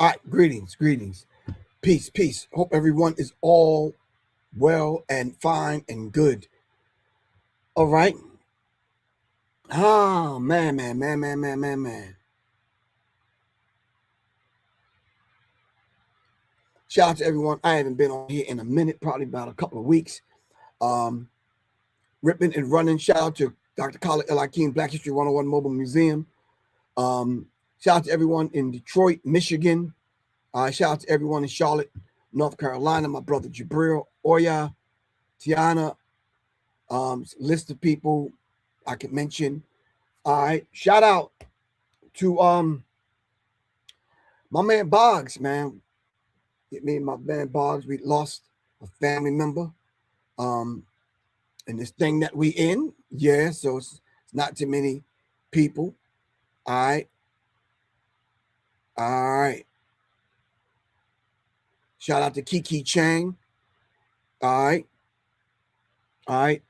All right, greetings, greetings. Peace, peace. Hope everyone is all well and fine and good. All right. Ah, man. Shout out to everyone. I haven't been on here in a minute, probably about a couple of weeks. Um, Ripping and running. Shout out to Dr. Khalid El Hakim, Black History 101 Mobile Museum. Shout out to everyone in Detroit, Michigan. Shout out to everyone in Charlotte, North Carolina. My brother Jabril, Oya, Tiana. List of people I could mention. All right. Shout out to my man Boggs, man. Me and my man Boggs, we lost a family member. And this thing that we in, yeah, so it's not too many people. All right. All right. Shout out to Kiki Chang. All right. All right.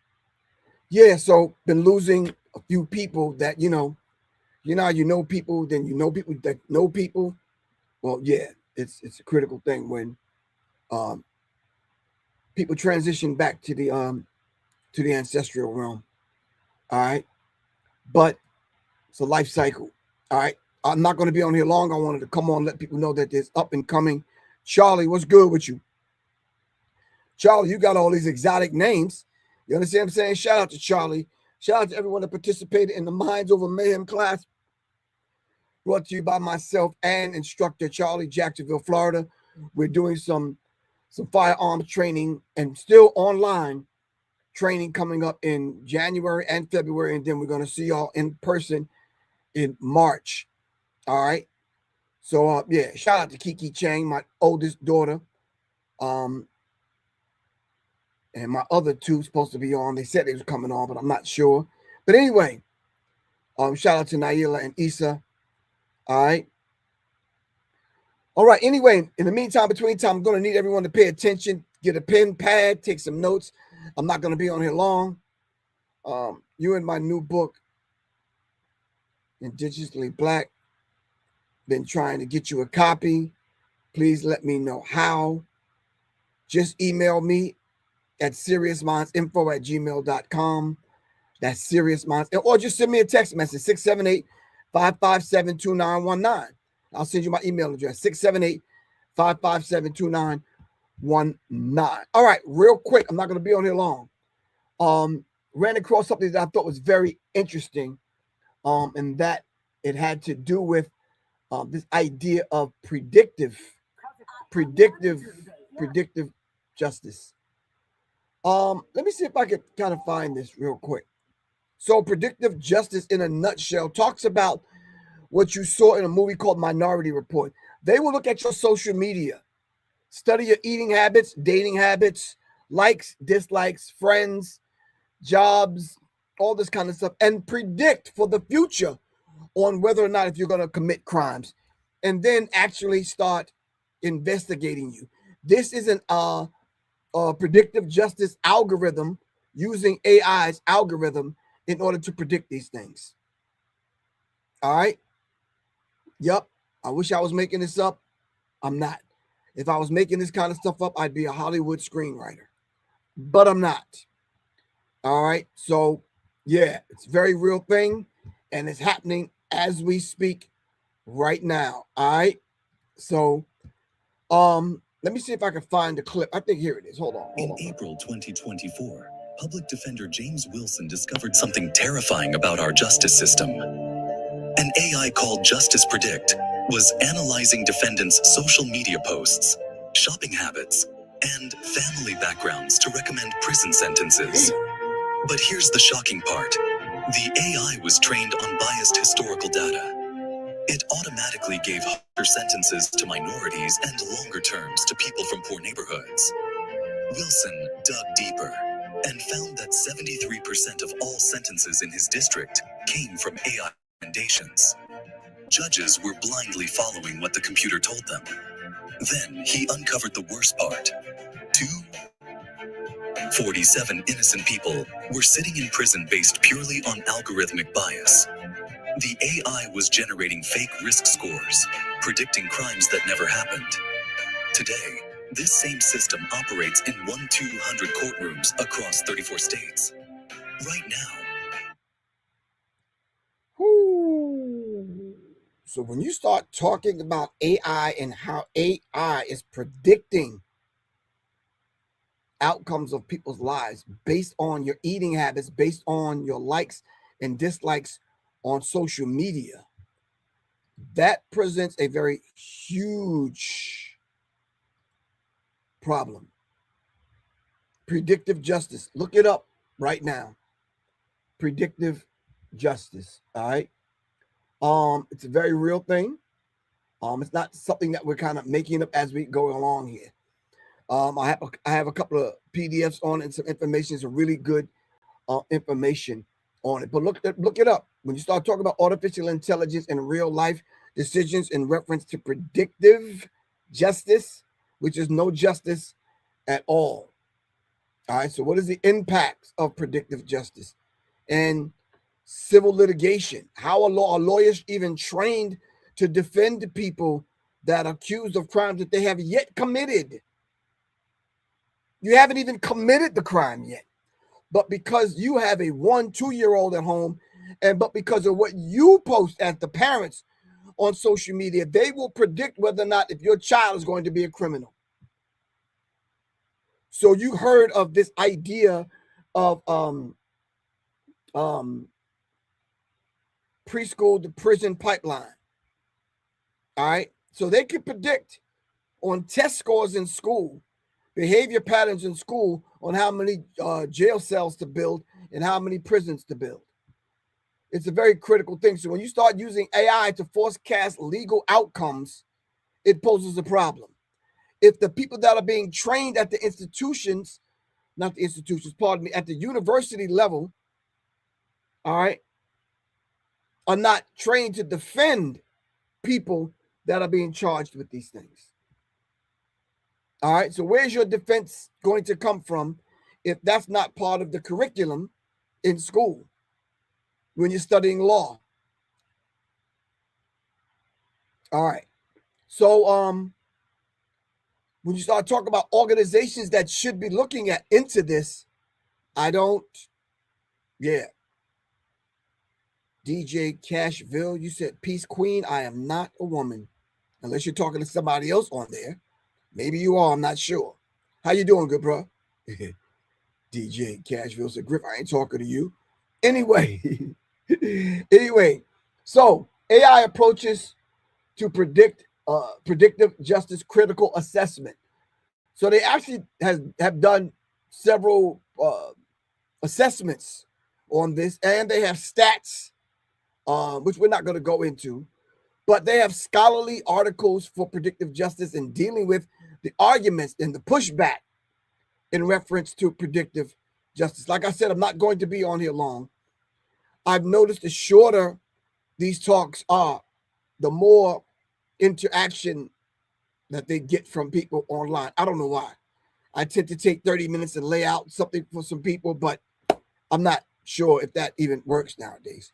Yeah, so been losing a few people that, you know people, then you know people that know people. Well, yeah, it's a critical thing when people transition back to the ancestral realm. All right. But it's a life cycle. All right. I'm not going to be on here long. I wanted to come on and let people know that there's up and coming. Charlie, what's good with you? Charlie, you got all these exotic names. You understand what I'm saying? Shout out to Charlie. Shout out to everyone that participated in the Minds Over Mayhem class. Brought to you by myself and instructor Charlie, Jacksonville, Florida. We're doing some firearms training and still online training coming up in January and February. And then we're going to see y'all in person in March. All right. So, yeah, shout out to Kiki Chang, my oldest daughter. And my other two supposed to be on. They said they was coming on, but I'm not sure. But anyway, shout out to Naila and Issa. All right. All right. Anyway, in the meantime, between time, I'm going to need everyone to pay attention, get a pen, pad, take some notes. I'm not going to be on here long. You in my new book, Indigenously Black, been trying to get you a copy. Please let me know how. Just email me at seriousmindsinfo@gmail.com. That's seriousminds. Or just send me a text message, 678-557-2919. I'll send you my email address, 678-557-2919. All right, real quick. I'm not going to be on here long. Ran across something that I thought was very interesting, and that it had to do with this idea of predictive justice. Let me see if I can kind of find this real quick. So predictive justice in a nutshell talks about what you saw in a movie called Minority Report. They will look at your social media, study your eating habits, dating habits, likes, dislikes, friends, jobs, all this kind of stuff, and predict for the future on whether or not if you're going to commit crimes, and then actually start investigating you. This is a predictive justice algorithm using AI's algorithm in order to predict these things. All right. Yep. I wish I was making this up. I'm not. If I was making this kind of stuff up, I'd be a Hollywood screenwriter, but I'm not. All right. So yeah, it's a very real thing, and it's happening as we speak right now. All right. So, let me see if I can find the clip. I think here it is. Hold on. In April 2024, public defender James Wilson discovered something terrifying about our justice system. An AI called Justice Predict was analyzing defendants' social media posts, shopping habits, and family backgrounds to recommend prison sentences. But here's the shocking part. The AI was trained on biased historical data. It automatically gave harsher sentences to minorities and longer terms to people from poor neighborhoods. Wilson dug deeper and found that 73% of all sentences in his district came from AI recommendations. Judges were blindly following what the computer told them. Then he uncovered the worst part. 47 innocent people were sitting in prison based purely on algorithmic bias. The AI was generating fake risk scores, predicting crimes that never happened. Today, this same system operates in 1-200 courtrooms across 34 states. Right now. Whoo. So when you start talking about AI and how AI is predicting outcomes of people's lives based on your eating habits, based on your likes and dislikes on social media, that presents a very huge problem. Predictive justice. Look it up right now. Predictive justice. All right. It's a very real thing. It's not something that we're kind of making up as we go along here. I have a couple of PDFs on it and some information, some really good information on it. But look it up. When you start talking about artificial intelligence and real life decisions in reference to predictive justice, which is no justice at all. All right. So what is the impact of predictive justice and civil litigation? How are lawyers even trained to defend people that are accused of crimes that they have yet committed? You haven't even committed the crime yet. But because you have a 1-2-year-old at home, but because of what you post as the parents on social media, they will predict whether or not if your child is going to be a criminal. So you heard of this idea of preschool to prison pipeline. All right. So they can predict on test scores in school, behavior patterns in school, on how many jail cells to build and how many prisons to build. It's a very critical thing. So when you start using AI to forecast legal outcomes, it poses a problem. If the people that are being trained at the institutions, not the institutions, pardon me, at the university level, all right, are not trained to defend people that are being charged with these things. All right, so where's your defense going to come from if that's not part of the curriculum in school when you're studying law? All right, so when you start talking about organizations that should be looking into this, DJ Cashville, you said peace queen. I am not a woman, unless you're talking to somebody else on there. Maybe you are. I'm not sure. How you doing, good bro? DJ Cashville said, Griff, I ain't talking to you. Anyway, so AI approaches to predictive justice critical assessment. So they actually have done several assessments on this, and they have stats, which we're not going to go into, but they have scholarly articles for predictive justice and dealing with the arguments and the pushback in reference to predictive justice. Like I said, I'm not going to be on here long. I've noticed the shorter these talks are, the more interaction that they get from people online. I don't know why. I tend to take 30 minutes and lay out something for some people, but I'm not sure if that even works nowadays.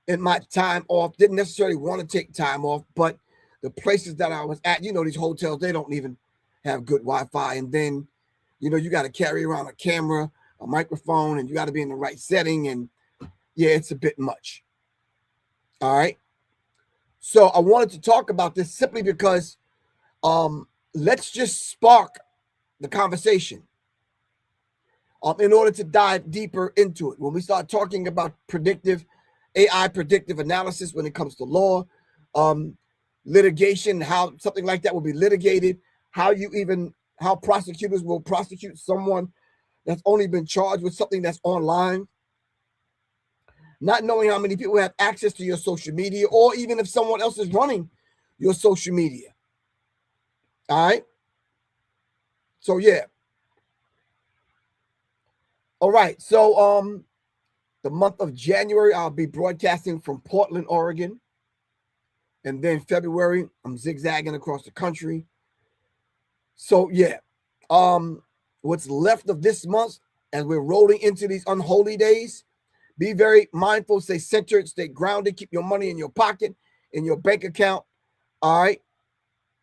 In my time off, didn't necessarily want to take time off, but the places that I was at, these hotels, they don't even have good Wi-Fi. And then, you got to carry around a camera, a microphone, and you got to be in the right setting. And yeah, it's a bit much. All right. So I wanted to talk about this simply because let's just spark the conversation in order to dive deeper into it. When we start talking about AI predictive analysis when it comes to law, litigation, how something like that will be litigated, how prosecutors will prosecute someone that's only been charged with something that's online, not knowing how many people have access to your social media, or even if someone else is running your social media. All right. So yeah. All right. So the month of January, I'll be broadcasting from Portland, Oregon. And then February, I'm zigzagging across the country. So yeah. What's left of this month, as we're rolling into these unholy days, Be very mindful, stay centered, stay grounded, keep your money in your pocket, in your bank account. All right.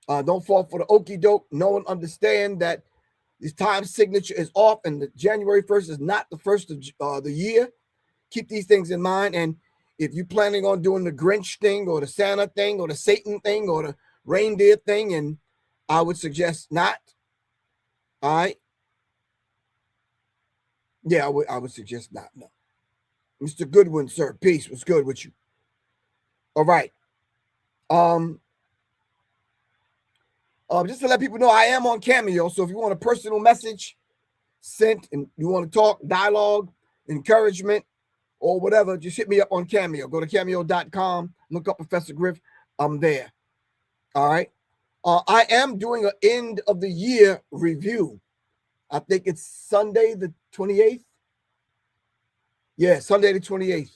Don't fall for the okie doke. Know and understand that this time signature is off, and the January 1st is not the first of the year. Keep these things in mind. And if you're planning on doing the Grinch thing or the Santa thing or the Satan thing or the reindeer thing, and I would suggest not. All right. Yeah, I would suggest not. No. Mr. Goodwin, sir. Peace. What's good with you? All right. Just to let people know, I am on Cameo. So if you want a personal message sent and you want to talk, dialogue, encouragement, or whatever, just hit me up on Cameo. Go to cameo.com, look up Professor Griff. I'm there. All right. I am doing an end of the year review. I think it's Sunday the 28th. Yeah, Sunday the 28th.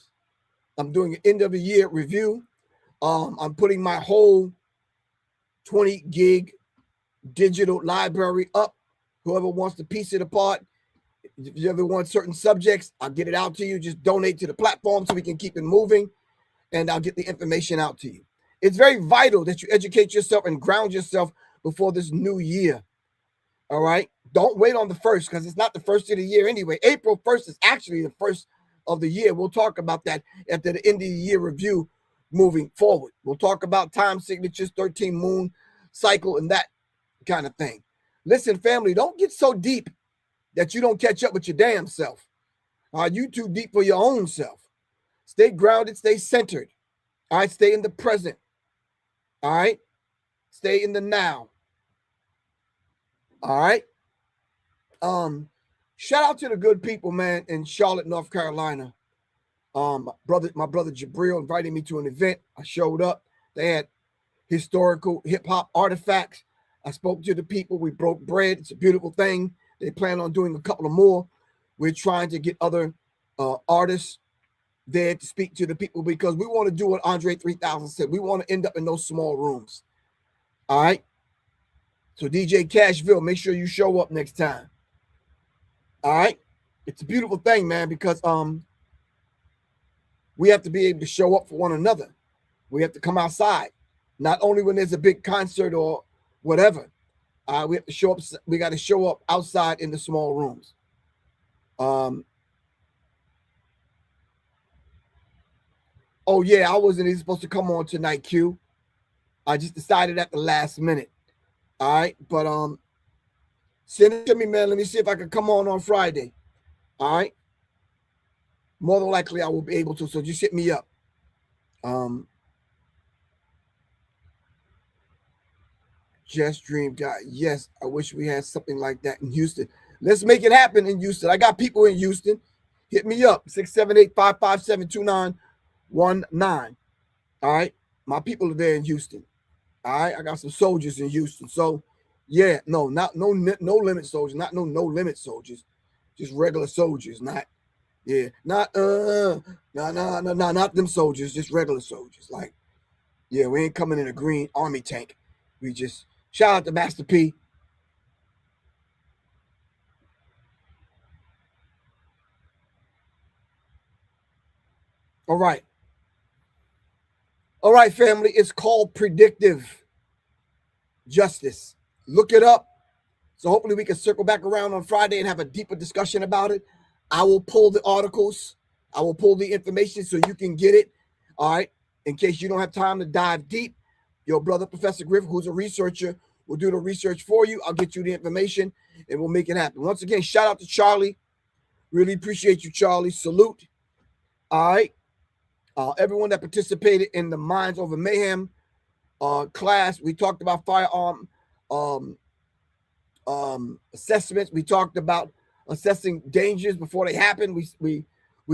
I'm doing an end of the year review. I'm putting my whole 20 gig digital library up. Whoever wants to piece it apart, if you ever want certain subjects, I'll get it out to you. Just donate to the platform so we can keep it moving, and I'll get the information out to you. It's very vital that you educate yourself and ground yourself before this new year. All right? Don't wait on the first, because it's not the first of the year anyway. April 1st is actually the first of the year. We'll talk about that after the end of the year review moving forward. We'll talk about time signatures, 13 moon cycle, and that kind of thing. Listen, family, don't get so deep that you don't catch up with your damn self. You too deep for your own self. Stay grounded, stay centered. All right, stay in the present. All right, stay in the now. All right. Shout out to the good people, man, in Charlotte, North Carolina. My brother Jabril invited me to an event. I showed up. They had historical hip hop artifacts. I spoke to the people. We broke bread. It's a beautiful thing. They plan on doing a couple of more. We're trying to get other artists there to speak to the people, because we want to do what Andre 3000 said. We want to end up in those small rooms. All right. So DJ Cashville, make sure you show up next time. All right. It's a beautiful thing, man, because we have to be able to show up for one another. We have to come outside, not only when there's a big concert or whatever. We have to show up. We got to show up outside in the small rooms. Oh yeah, I wasn't even supposed to come on tonight, Q. I just decided at the last minute. All right, but send it to me, man. Let me see if I can come on Friday. All right. More than likely, I will be able to. So just hit me up. Just Dream Guy. Yes, I wish we had something like that in Houston. Let's make it happen in Houston. I got people in Houston. Hit me up. 678-557-2919. All right. My people are there in Houston. All right. I got some soldiers in Houston. So yeah, no limit soldiers, not no limit soldiers. Just regular soldiers, not not them soldiers, just regular soldiers. Like, yeah, we ain't coming in a green army tank. We just shout out to Master P. All right. All right, family. It's called Predictive Justice. Look it up. So hopefully we can circle back around on Friday and have a deeper discussion about it. I will pull the articles. I will pull the information so you can get it. All right. In case you don't have time to dive deep, your brother, Professor Griff, who's a researcher, will do the research for you. I'll get you the information and we'll make it happen. Once again, shout out to Charlie. Really appreciate you, Charlie. Salute. All right. Everyone that participated in the Minds Over Mayhem class, we talked about firearm assessments. We talked about assessing dangers before they happen. We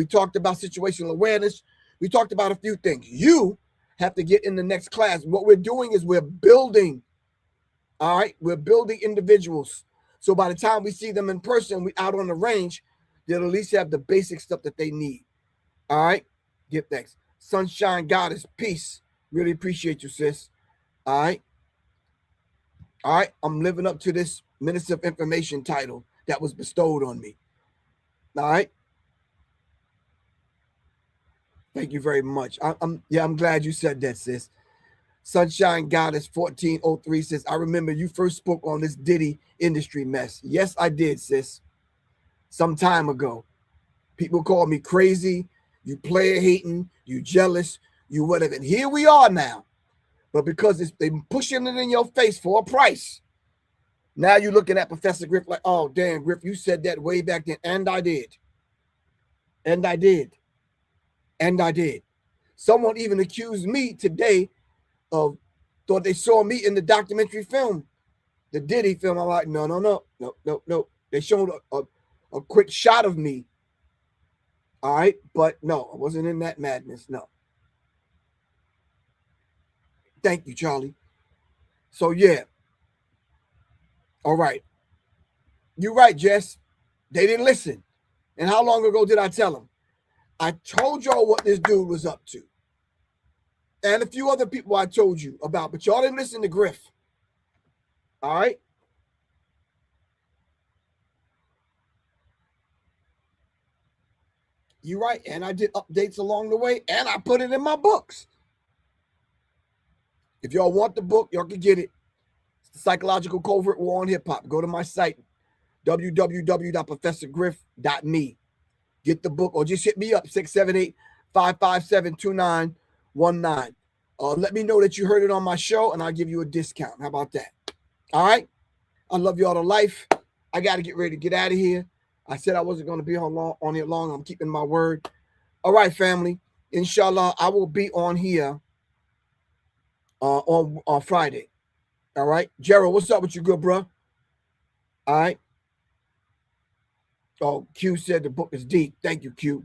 talked about situational awareness. We talked about a few things. You have to get in the next class. What we're doing is we're building. All right, we're building individuals. So by the time we see them in person, we out on the range, they'll at least have the basic stuff that they need. All right, give thanks. Sunshine Goddess, peace. Really appreciate you, sis. All right. All right, I'm living up to this Minister of Information title that was bestowed on me. All right. Thank you very much. I'm glad you said that, sis. Sunshine Goddess 1403 says, I remember you first spoke on this Diddy industry mess. Yes, I did, sis. Some time ago. People called me crazy, you player hating, you jealous, you whatever. And here we are now. But because they've been pushing it in your face for a price, now you're looking at Professor Griff like, oh, damn, Griff, you said that way back then. And I did. And I did. And I did. Someone even accused me today of, thought they saw me in the documentary film, the Diddy film. I'm like, no. They showed a quick shot of me. All right. But no, I wasn't in that madness. No. Thank you, Charlie. So, yeah. All right. You're right, Jess. They didn't listen. And how long ago did I tell them? I told y'all what this dude was up to. And a few other people I told you about, but y'all didn't listen to Griff. All right? You're right. And I did updates along the way, and I put it in my books. If y'all want the book, y'all can get it. It's The Psychological Covert War on Hip Hop. Go to my site, www.professorgriff.me. Get the book, or just hit me up, 678-557-2919. Let me know that you heard it on my show, and I'll give you a discount. How about that? All right? I love y'all to life. I got to get ready to get out of here. I said I wasn't going to be on here long. I'm keeping my word. All right, family. Inshallah, I will be on here on Friday. All right? Gerald, what's up with you, good bro? All right? Oh, Q said the book is deep. Thank you, Q.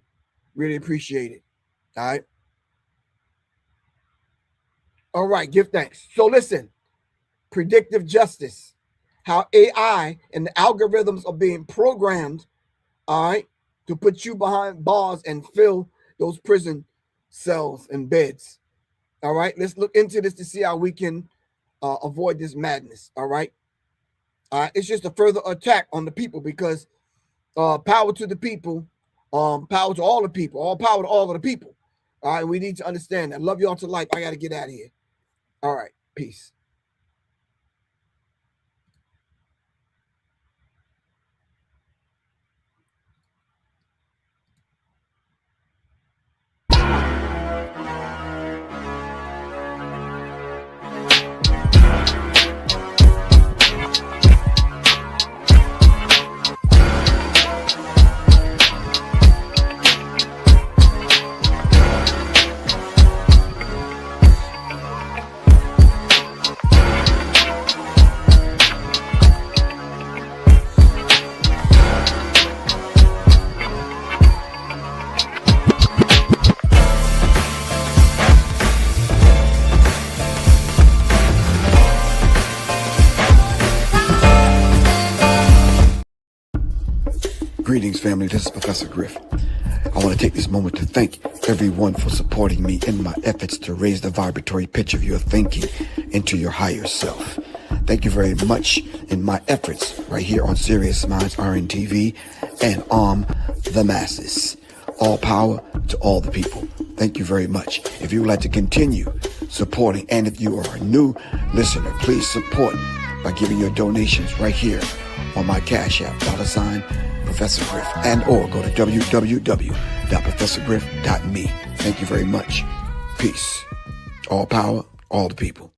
Really appreciate it. All right. All right. Give thanks. So listen, predictive justice, how AI and the algorithms are being programmed, all right, to put you behind bars and fill those prison cells and beds. All right. Let's look into this to see how we can avoid this madness. All right. It's just a further attack on the people because power to the people, power to all the people, all power to all of the people. All right, we need to understand that. Love y'all to life. I got to get out of here. All right, peace. Greetings, family. This is Professor Griff. I want to take this moment to thank everyone for supporting me in my efforts to raise the vibratory pitch of your thinking into your higher self. Thank you very much in my efforts right here on Serious Minds RNTV and Arm the Masses. All power to all the people. Thank you very much. If you would like to continue supporting, and if you are a new listener, please support by giving your donations right here on my Cash App, $ Professor Griff, and or go to www.professorgriff.me. Thank you very much. Peace. All power, all the people.